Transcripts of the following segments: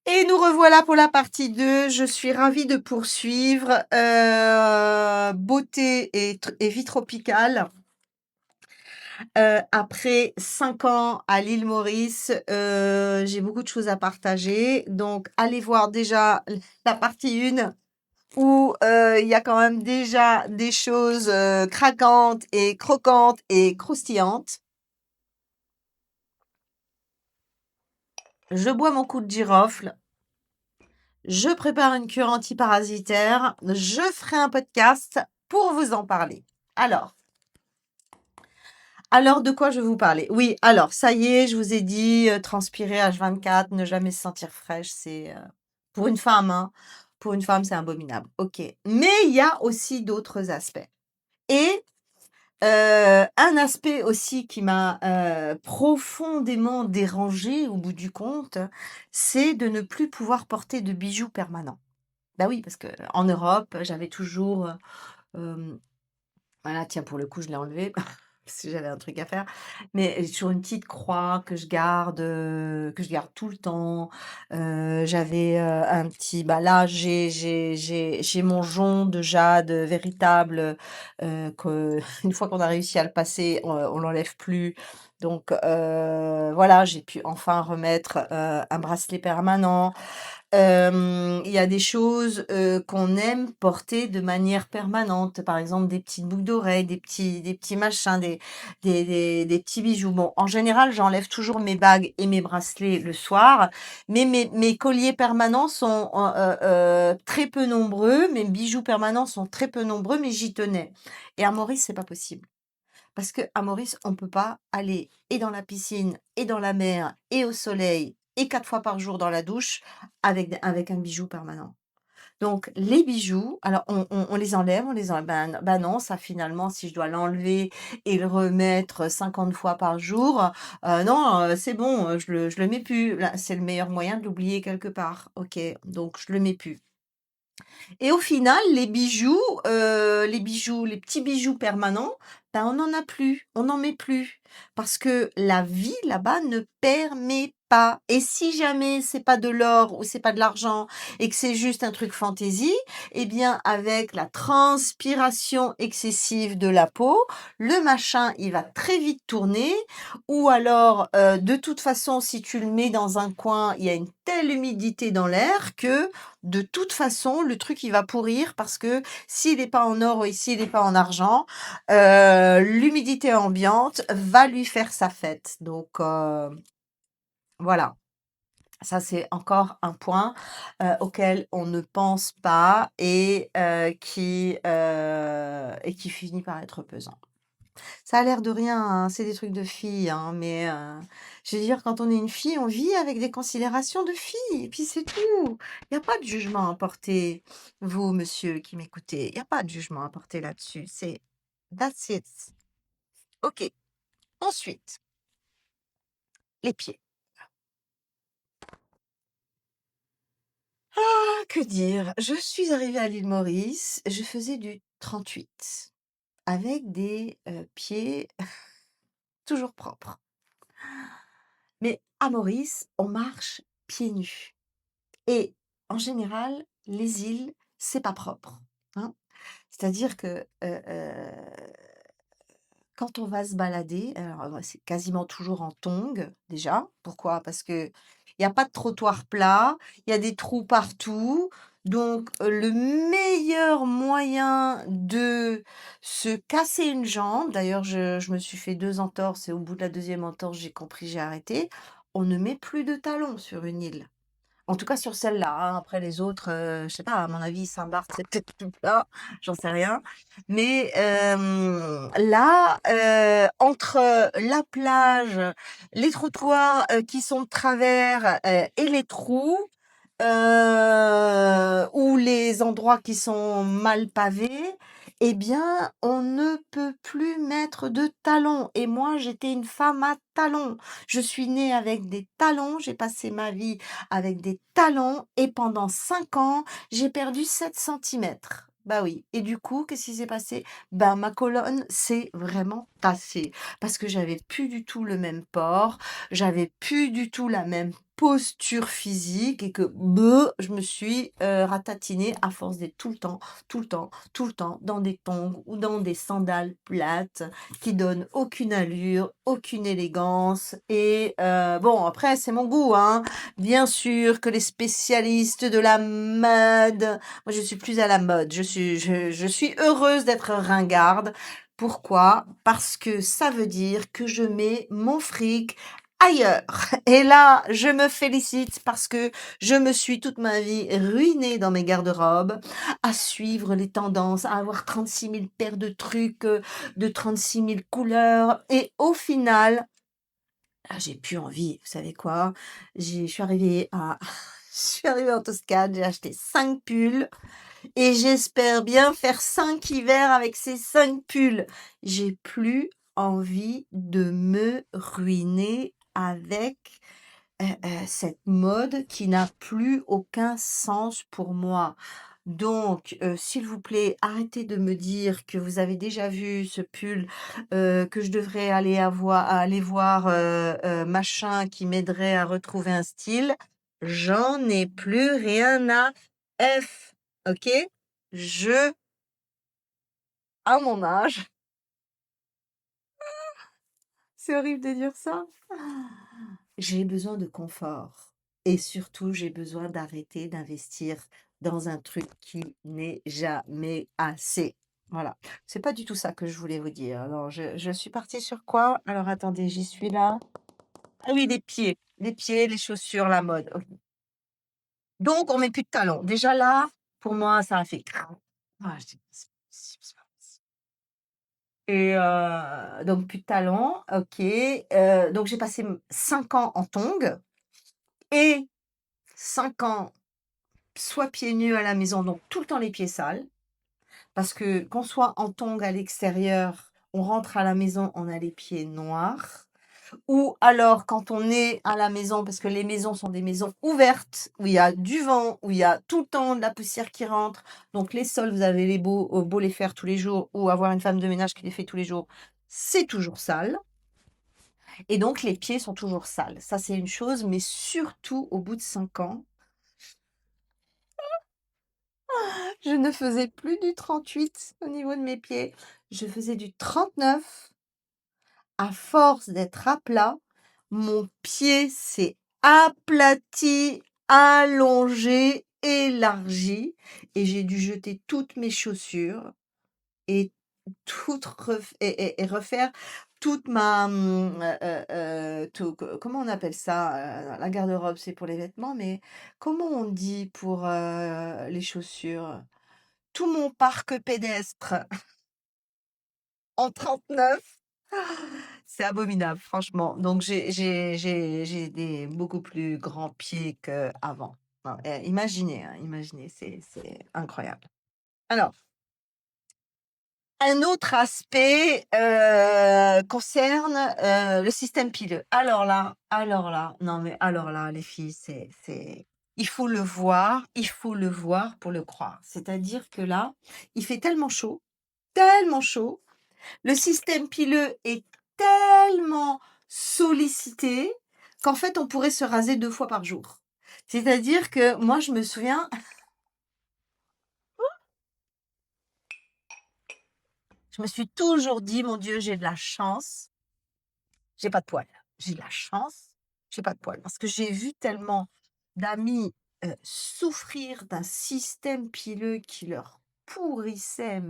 Et nous revoilà pour la partie 2. Je suis ravie de poursuivre, beauté et vie tropicale. Après 5 ans à l'île Maurice, j'ai beaucoup de choses à partager. Donc allez voir déjà la partie 1 où, il y a quand même déjà des choses, craquantes et croquantes et croustillantes. Je bois mon coup de girofle. Je prépare une cure antiparasitaire. Je ferai un podcast pour vous en parler. Alors, de quoi je vais vous parler? Oui, alors, ça y est, je vous ai dit, transpirer H24, ne jamais se sentir fraîche, c'est, pour une femme, hein, pour une femme, c'est abominable. OK. Mais il y a aussi d'autres aspects. Et un aspect aussi qui m'a, profondément dérangée au bout du compte, c'est de ne plus pouvoir porter de bijoux permanents. Bah oui, parce qu'en Europe, j'avais toujours, voilà, tiens, pour le coup, je l'ai enlevé parce que j'avais un truc à faire. Mais j'ai toujours une petite croix que je garde tout le temps. J'avais, un petit bah, là, j'ai mon jonc de jade véritable, que une fois qu'on a réussi à le passer, on l'enlève plus. Donc, voilà, j'ai pu enfin remettre, un bracelet permanent. Il y a des choses, qu'on aime porter de manière permanente. Par exemple, des petites boucles d'oreilles, des petits machins, des petits bijoux. Bon, en général, j'enlève toujours mes bagues et mes bracelets le soir, mais mes colliers permanents sont, très peu nombreux. Mes bijoux permanents sont très peu nombreux, mais j'y tenais. Et à Maurice, c'est pas possible. Parce qu'à Maurice, on peut pas aller et dans la piscine, et dans la mer, et au soleil, et 4 fois par jour dans la douche avec un bijou permanent. Donc les bijoux, alors on les enlève, ben non, ça finalement, si je dois l'enlever et le remettre 50 fois par jour, non, c'est bon, je le mets plus. Là, c'est le meilleur moyen de l'oublier quelque part. OK, donc je le mets plus. Et au final, les petits bijoux permanents, ben, on n'en a plus, on n'en met plus. Parce que la vie là-bas ne permet pas. Et si jamais c'est pas de l'or ou c'est pas de l'argent et que c'est juste un truc fantaisie, eh bien, avec la transpiration excessive de la peau, le machin, il va très vite tourner. Ou alors, de toute façon, si tu le mets dans un coin, il y a une telle humidité dans l'air que de toute façon, le truc, il va pourrir parce que s'il n'est pas en or et s'il n'est pas en argent, l'humidité ambiante va lui faire sa fête. Donc, voilà. Ça, c'est encore un point, auquel on ne pense pas et qui finit par être pesant. Ça a l'air de rien, hein, c'est des trucs de filles, hein, mais je veux dire, quand on est une fille, on vit avec des considérations de filles, et puis c'est tout. Il y a pas de jugement à porter, vous, monsieur qui m'écoutez, il y a pas de jugement à porter là-dessus. C'est that's it. OK. Ensuite, les pieds. Ah, que dire? Je suis arrivée à l'île Maurice, je faisais du 38 avec des, pieds toujours propres. Mais à Maurice, on marche pieds nus. Et en général, les îles, c'est pas propre, hein. C'est-à-dire que, quand on va se balader, alors, c'est quasiment toujours en tongs, déjà. Pourquoi? Parce qu'il y a pas de trottoir plat, il y a des trous partout. Donc, le meilleur moyen de se casser une jambe, d'ailleurs je me suis fait 2 entorses et au bout de la deuxième entorse, j'ai compris, j'ai arrêté. On ne met plus de talons sur une île. En tout cas sur celle-là, hein. Après les autres, je sais pas, à mon avis, Saint-Barth, c'est peut-être plus plat, j'en sais rien. Mais là, entre la plage, les trottoirs, qui sont de travers, et les trous, ou les endroits qui sont mal pavés, eh bien, on ne peut plus mettre de talons. Et moi, j'étais une femme à talons. Je suis née avec des talons, j'ai passé ma vie avec des talons et pendant 5 ans, j'ai perdu 7 centimètres. Bah oui. Et du coup, qu'est-ce qui s'est passé? Ben, ma colonne s'est vraiment tassé parce que j'avais plus du tout le même port, j'avais plus du tout la même posture physique et que je me suis ratatinée à force d'être tout le temps, tout le temps, tout le temps dans des tongs ou dans des sandales plates qui donnent aucune allure, aucune élégance. Et bon, après, c'est mon goût, hein. Bien sûr que les spécialistes de la mode, moi je suis plus à la mode, je suis heureuse d'être ringarde. Pourquoi? Parce que ça veut dire que je mets mon fric ailleurs. Et là, je me félicite parce que je me suis toute ma vie ruinée dans mes garde-robes à suivre les tendances, à avoir 36 000 paires de trucs, de 36 000 couleurs. Et au final, j'ai plus envie. Vous savez quoi? Je suis arrivée à, je suis arrivée en Toscane, j'ai acheté 5 pulls et j'espère bien faire 5 hivers avec ces 5 pulls. J'ai plus envie de me ruiner avec cette mode qui n'a plus aucun sens pour moi. Donc, s'il vous plaît, arrêtez de me dire que vous avez déjà vu ce pull, que je devrais aller voir machin qui m'aiderait à retrouver un style. J'en ai plus rien à F. Ok? Je, à mon âge, c'est horrible de dire ça. J'ai besoin de confort et surtout, j'ai besoin d'arrêter d'investir dans un truc qui n'est jamais assez. Voilà, c'est pas du tout ça que je voulais vous dire. Alors, je suis partie sur quoi? Alors, attendez, j'y suis là. Ah oui, les pieds, les chaussures, la mode. Ok. Donc, on met plus de talons. Déjà là, pour moi, ça a fait. Ah, je dis, c'est pas possible, c'est pas possible. Et donc, plus de talons, ok. Donc, j'ai passé 5 ans en tongs et 5 ans soit pieds nus à la maison, donc tout le temps les pieds sales, parce que qu'on soit en tongs à l'extérieur, on rentre à la maison, on a les pieds noirs. Ou alors quand on est à la maison, parce que les maisons sont des maisons ouvertes, où il y a du vent, où il y a tout le temps de la poussière qui rentre, donc les sols, vous avez beau les faire tous les jours, ou avoir une femme de ménage qui les fait tous les jours, c'est toujours sale. Et donc les pieds sont toujours sales. Ça, c'est une chose, mais surtout au bout de 5 ans, je ne faisais plus du 38 au niveau de mes pieds. Je faisais du 39. À force d'être à plat, mon pied s'est aplati, allongé, élargi et j'ai dû jeter toutes mes chaussures et et refaire toute ma comment on appelle ça? La garde-robe, c'est pour les vêtements, mais comment on dit pour les chaussures? Tout mon parc pédestre en 39. C'est abominable, franchement. Donc j'ai des beaucoup plus grands pieds qu'avant. Imaginez, hein, imaginez, c'est incroyable. Alors, un autre aspect concerne le système pileux. Non mais alors là, les filles, il faut le voir pour le croire. C'est-à-dire que là, il fait tellement chaud. Le système pileux est tellement sollicité qu'en fait, on pourrait se raser 2 fois par jour. C'est-à-dire que moi, je me souviens, je me suis toujours dit: «Mon Dieu, j'ai de la chance, j'ai pas de poils. J'ai de la chance, j'ai pas de poils». Parce que j'ai vu tellement d'amis, souffrir d'un système pileux qui leur pourrissait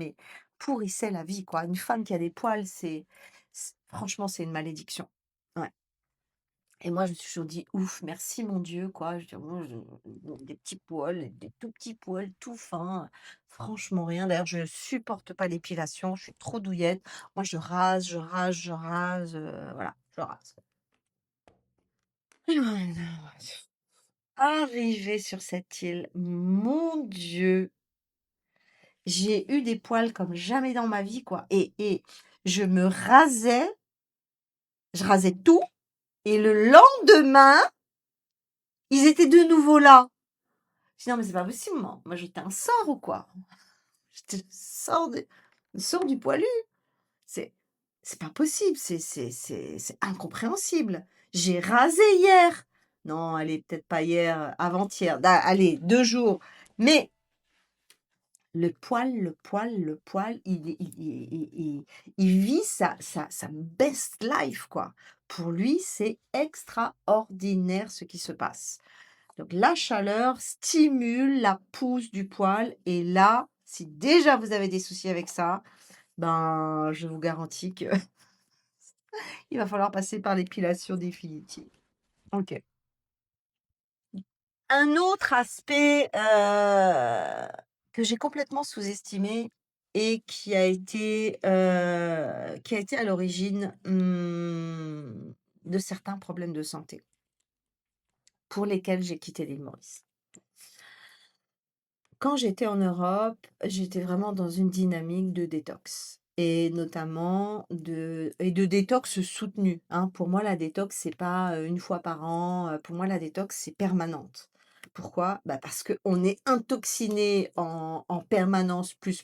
la vie, quoi. Une femme qui a des poils, franchement, c'est une malédiction. Ouais. Et moi, je me suis toujours dit: «Ouf, merci mon Dieu», quoi. Je veux dire, moi, des petits poils, des tout petits poils tout fins, franchement rien. D'ailleurs, je supporte pas l'épilation, je suis trop douillette. Moi, je rase, je rase, je rase, voilà, je rase. Arrivée sur cette île, mon Dieu, j'ai eu des poils comme jamais dans ma vie, quoi. Et je me rasais, je rasais tout et le lendemain, ils étaient de nouveau là. Je dis: «Non mais c'est pas possible, moi j'étais un sort ou quoi? Je te sors du poilu». C'est C'est pas possible, c'est incompréhensible. J'ai rasé hier. Non, allez, peut-être pas hier, avant-hier. Allez, 2 jours. Mais le poil, il vit sa best life, quoi. Pour lui, c'est extraordinaire ce qui se passe. Donc la chaleur stimule la pousse du poil et là, si déjà vous avez des soucis avec ça, ben, je vous garantis que il va falloir passer par l'épilation définitive. OK. Un autre aspect, que j'ai complètement sous-estimé et qui a été à l'origine, de certains problèmes de santé pour lesquels j'ai quitté l'île Maurice. Quand j'étais en Europe, j'étais vraiment dans une dynamique de détox et notamment de détox soutenue, hein. Pour moi, la détox, c'est pas, 1 fois par an, pour moi, la détox, c'est permanente. Pourquoi? Bah, parce qu'on est intoxiné en permanence plus,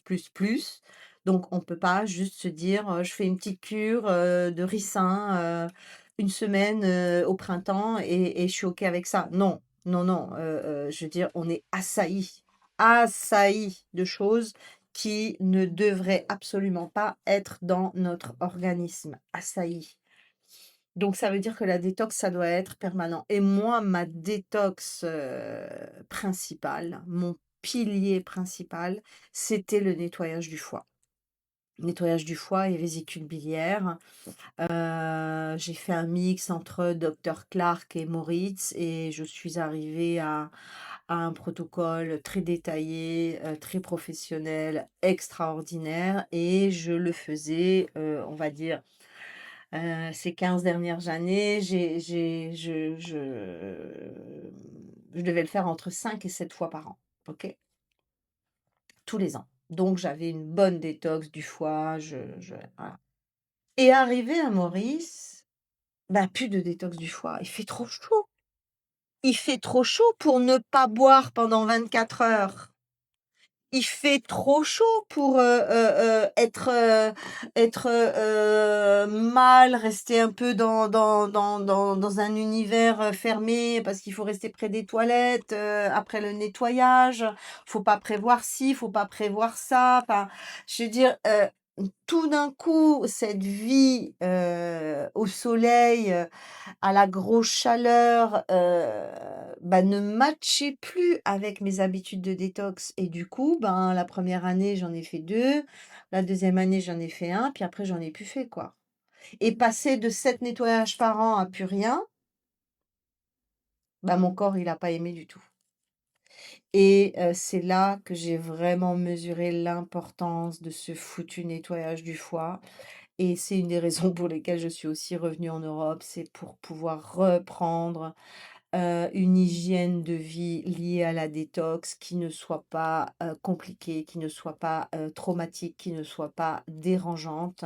donc on peut pas juste se dire, «Je fais une petite cure, de ricin, 1 semaine, au printemps et je suis OK avec ça». Non, non, non, je veux dire, on est assailli de choses qui ne devraient absolument pas être dans notre organisme, assailli. Donc ça veut dire que la détox, ça doit être permanent. Et moi, ma détox, principale, mon pilier principal, c'était le nettoyage du foie. Nettoyage du foie et vésicule biliaire. J'ai fait un mix entre Dr Clark et Moritz et je suis arrivée à un protocole très détaillé, très professionnel, extraordinaire et je le faisais, on va dire, ces 15 dernières années, je devais le faire entre 5 et 7 fois par an, OK? Tous les ans. Donc j'avais une bonne détox du foie, voilà. Et arrivé à Maurice, bah, plus de détox du foie, il fait trop chaud. Il fait trop chaud pour ne pas boire pendant 24 heures. Il fait trop chaud pour, être mal, rester un peu dans un univers, fermé parce qu'il faut rester près des toilettes, après le nettoyage. Faut pas prévoir ci, faut pas prévoir ça. Enfin, je veux dire, tout d'un coup, cette vie, au soleil, à la grosse chaleur, bah, ne matchait plus avec mes habitudes de détox et du coup, ben, la première année, j'en ai fait 2, la deuxième année, j'en ai fait un, puis après j'en ai plus fait, quoi. Et passer de 7 nettoyages par an à plus rien, bah, mon corps, il a pas aimé du tout. Et c'est là que j'ai vraiment mesuré l'importance de ce foutu nettoyage du foie et c'est une des raisons pour lesquelles je suis aussi revenue en Europe, c'est pour pouvoir reprendre une hygiène de vie liée à la détox qui ne soit pas, compliquée, qui ne soit pas, traumatique, qui ne soit pas dérangeante.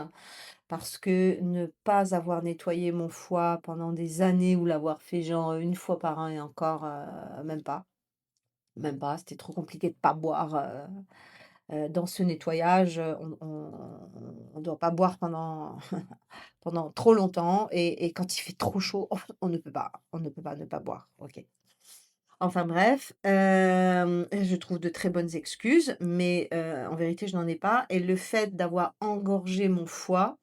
Parce que ne pas avoir nettoyé mon foie pendant des années ou l'avoir fait genre, 1 fois par an et encore, même pas, c'était trop compliqué de pas boire, dans ce nettoyage, on doit pas boire pendant trop longtemps et quand il fait trop chaud, on ne peut pas ne pas boire. OK. Enfin bref, je trouve de très bonnes excuses, mais en vérité, je n'en ai pas et le fait d'avoir engorgé mon foie,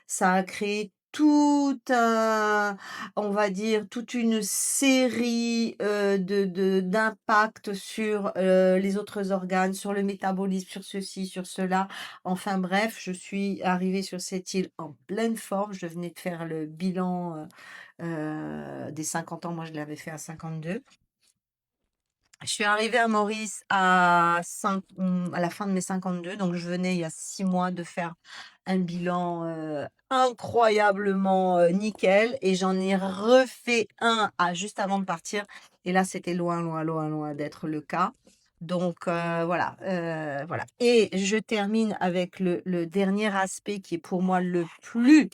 ça a créé tout un on va dire, toute une série, d'impacts sur, les autres organes, sur le métabolisme, sur ceci, sur cela. Enfin bref, je suis arrivée sur cette île en pleine forme. Je venais de faire le bilan, des 50 ans. Moi, je l'avais fait à 52. Je suis arrivée à Maurice à la fin de mes 52, donc je venais il y a 6 mois de faire un bilan, incroyablement, nickel et j'en ai refait un juste avant de partir et là, c'était loin, loin, loin, loin d'être le cas. Donc voilà, voilà et je termine avec le dernier aspect qui est pour moi le plus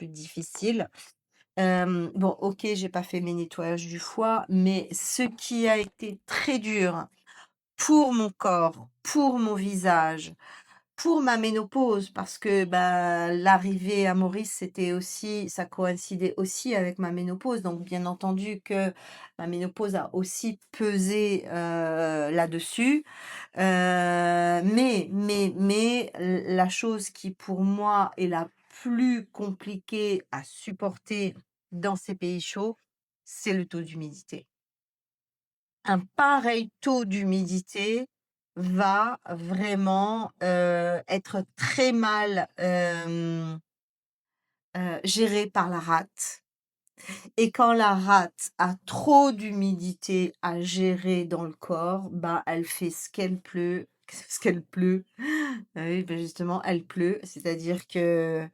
difficile. Bon, OK, j'ai pas fait mes nettoyages du foie, mais ce qui a été très dur pour mon corps, pour mon visage, pour ma ménopause parce que, bah, l'arrivée à Maurice, c'était aussi ça coïncidait aussi avec ma ménopause, donc bien entendu que ma ménopause a aussi pesé, là-dessus. Mais la chose qui pour moi est la plus compliquée à supporter dans ces pays chauds, c'est le taux d'humidité. Un pareil taux d'humidité va vraiment, être très mal, géré par la rate et quand la rate a trop d'humidité à gérer dans le corps, bah, elle fait ce qu'elle pleut. Oui, bah, justement, elle pleut, c'est-à-dire que,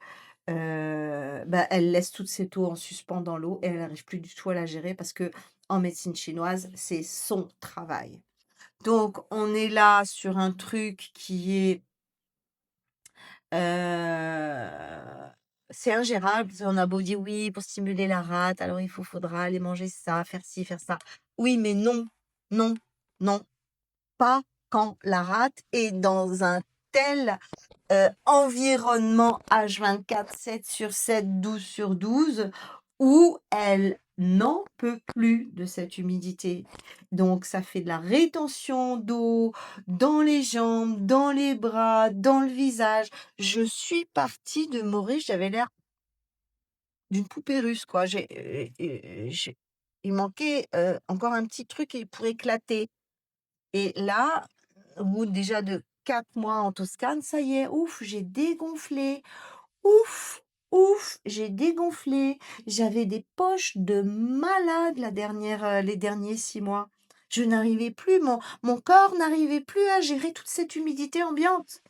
bah, elle laisse toutes ses taux en suspens dans l'eau et elle n'arrive plus du tout à la gérer parce que en médecine chinoise, c'est son travail. Donc on est là sur un truc qui est, heu, c'est ingérable. On a beau dire: «Oui, pour stimuler la rate, alors faudra aller manger ça, faire ci, faire ça». Oui, mais non, non, non, pas quand la rate est dans un tel environnement H24, 7 sur 7, 12 sur 12, où elle n'en peut plus de cette humidité. Donc ça fait de la rétention d'eau dans les jambes, dans les bras, dans le visage. Je suis partie de Maurice, j'avais l'air d'une poupée russe, quoi. Il manquait encore un petit truc et pour éclater. Et là, au bout déjà de 4 mois en Toscane, ça y est, ouf, j'ai dégonflé. Ouf, ouf, j'ai dégonflé. J'avais des poches de malade les derniers 6 mois. Je n'arrivais plus, mon corps n'arrivait plus à gérer toute cette humidité ambiante.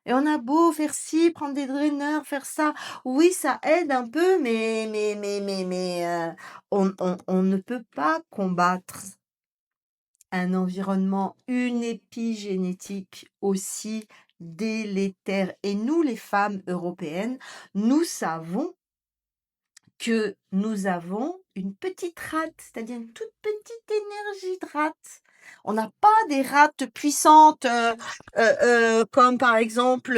Et on a beau faire ci, prendre des draineurs, faire ça. Oui, ça aide un peu, mais on ne peut pas combattre un environnement, une épigénétique aussi délétère. Et nous, les femmes européennes, nous savons que nous avons une petite rate, c'est-à-dire une toute petite énergie de rate. On n'a pas des rates puissantes comme par exemple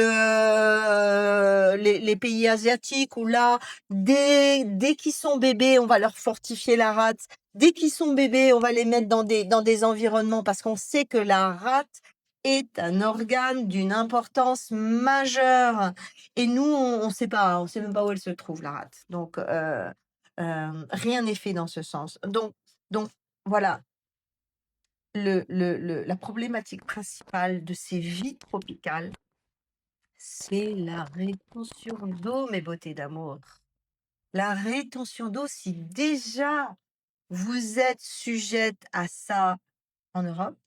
les pays asiatiques où là, dès qu'ils sont bébés, on va leur fortifier la rate. Dès qu'ils sont bébés, on va les mettre dans des environnements parce qu'on sait que la rate est un organe d'une importance majeure. Et nous, on sait même pas où elle se trouve, la rate. Donc, rien n'est fait dans ce sens. Donc voilà, la problématique principale de ces vies tropicales, c'est la rétention d'eau, mes beautés d'amour. La rétention d'eau, si déjà vous êtes sujette à ça en Europe,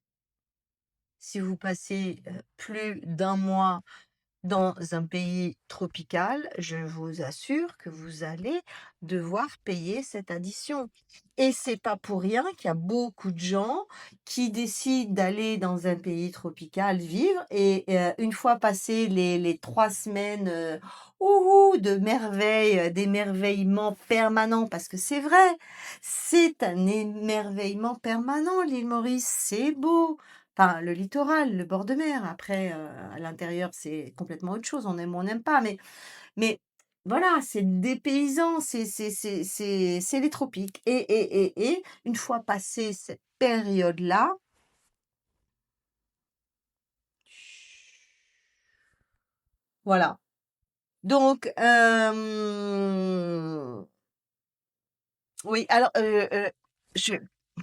si vous passez, plus d'un mois dans un pays tropical, je vous assure que vous allez devoir payer cette addition. Et c'est pas pour rien qu'il y a beaucoup de gens qui décident d'aller dans un pays tropical vivre et une fois passé les 3 semaines, de merveilles, d'émerveillement permanent parce que c'est vrai, c'est un émerveillement permanent l'île Maurice, c'est beau. Enfin, le littoral, le bord de mer. Après, à l'intérieur, c'est complètement autre chose. On aime ou on n'aime pas. Mais voilà, c'est dépaysant. C'est les tropiques. Et une fois passé cette période-là, voilà. Donc, oui, alors, je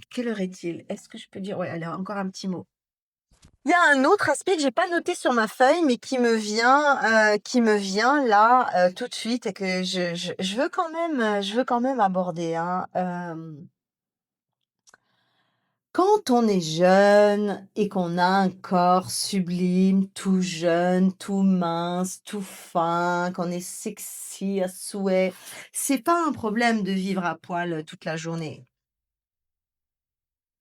quelle heure est-il? Est-ce que je peux dire ouais, allez, encore un petit mot. Il y a un autre aspect que j'ai pas noté sur ma feuille, mais qui me vient là, tout de suite et que je veux quand même aborder, hein. Quand on est jeune et qu'on a un corps sublime, tout jeune, tout mince, tout fin, qu'on est sexy à souhait, c'est pas un problème de vivre à poil, toute la journée.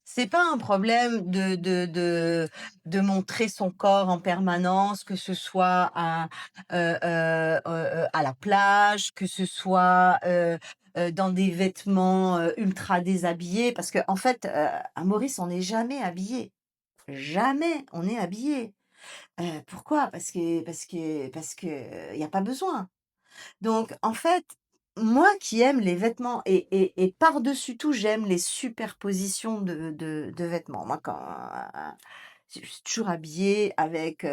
C'est pas un problème de montrer son corps en permanence, que ce soit à la plage, que ce soit, dans des vêtements, ultra déshabillés parce qu'en fait, à Maurice, on n'est jamais habillé. Jamais on est habillé. Pourquoi? Parce que il y a pas besoin. Donc en fait, moi qui aime les vêtements et par-dessus tout, j'aime les superpositions de vêtements. Moi, quand je suis toujours habillée avec,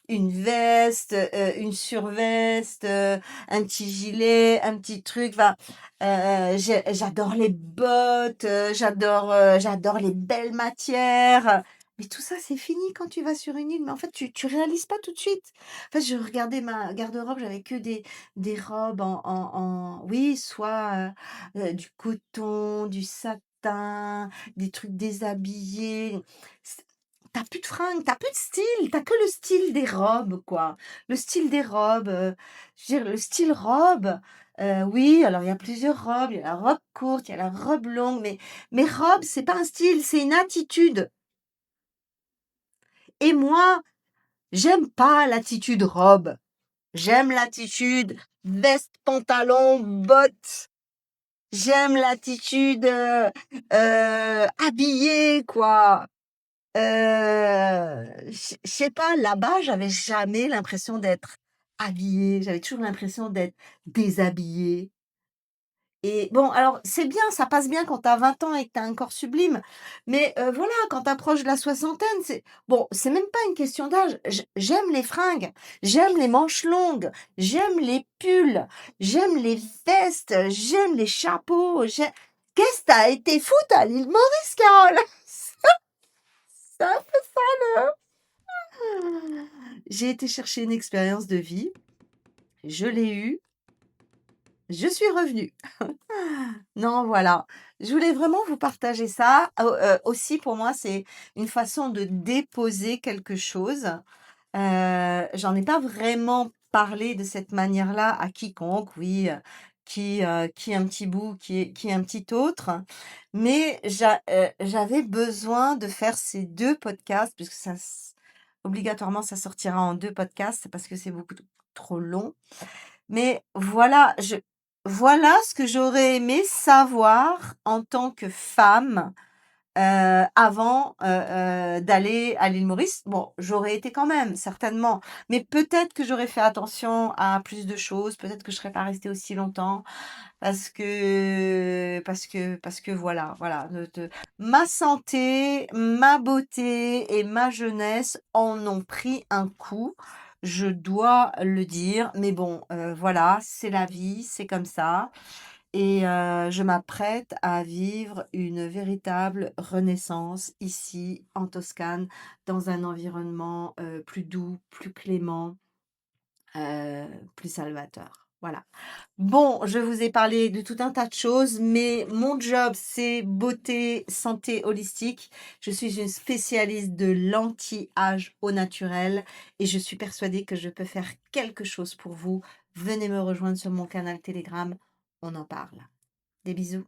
une veste, une surveste, un petit gilet, un petit truc, enfin, j'adore les bottes, j'adore les belles matières, mais tout ça, c'est fini quand tu vas sur une île, mais en fait, tu réalises pas tout de suite. En fait, je regardais ma garde-robe, j'avais que des robes oui, soit, du coton, du satin, des trucs déshabillés. C Tu plus de fringues, t'as plus de style, t'as que le style des robes, quoi. Le style des robes, je veux dire le style robe, oui, alors il y a plusieurs robes, il y a la robe courte, il y a la robe longue, mais robe, c'est pas un style, c'est une attitude et moi, j'aime pas l'attitude robe. J'aime l'attitude veste, pantalon, bottes. J'aime l'attitude, habillée, quoi. Je sais pas, là-bas, j'avais jamais l'impression d'être habillée, j'avais toujours l'impression d'être déshabillée. Et bon, alors c'est bien, ça passe bien quand tu as 20 ans et que tu as un corps sublime, mais voilà, quand tu approches de la soixantaine, c'est même pas une question d'âge. J'aime les fringues, j'aime les manches longues, j'aime les pulls, j'aime les vestes, j'aime les chapeaux, qu'est-ce que tu été foutre à l'île Maurice, Carole? C'est un peu ça le J'ai été chercher une expérience de vie, je l'ai eue, je suis revenue. Non, voilà. Je voulais vraiment vous partager ça. Aussi pour moi, c'est une façon de déposer quelque chose. J'en ai pas vraiment parlé de cette manière-là à quiconque, oui, qui un petit bout, qui un petit autre. Mais j'avais besoin de faire ces 2 podcasts puisque obligatoirement ça sortira en 2 podcasts parce que c'est beaucoup trop long. Mais voilà ce que j'aurais aimé savoir en tant que femme, avant, d'aller à l'île Maurice. Bon, j'aurais été quand même, certainement, mais peut-être que j'aurais fait attention à plus de choses, peut-être que je serais pas restée aussi longtemps parce que voilà, ma santé, ma beauté et ma jeunesse en ont pris un coup, je dois le dire, mais bon, voilà, c'est la vie, c'est comme ça et je m'apprête à vivre une véritable renaissance ici en Toscane, dans un environnement, plus doux, plus clément, plus salvateur. Voilà. Bon, je vous ai parlé de tout un tas de choses, mais mon job, c'est beauté, santé holistique. Je suis une spécialiste de l'anti-âge au naturel et je suis persuadée que je peux faire quelque chose pour vous. Venez me rejoindre sur mon canal Telegram, on en parle. Des bisous.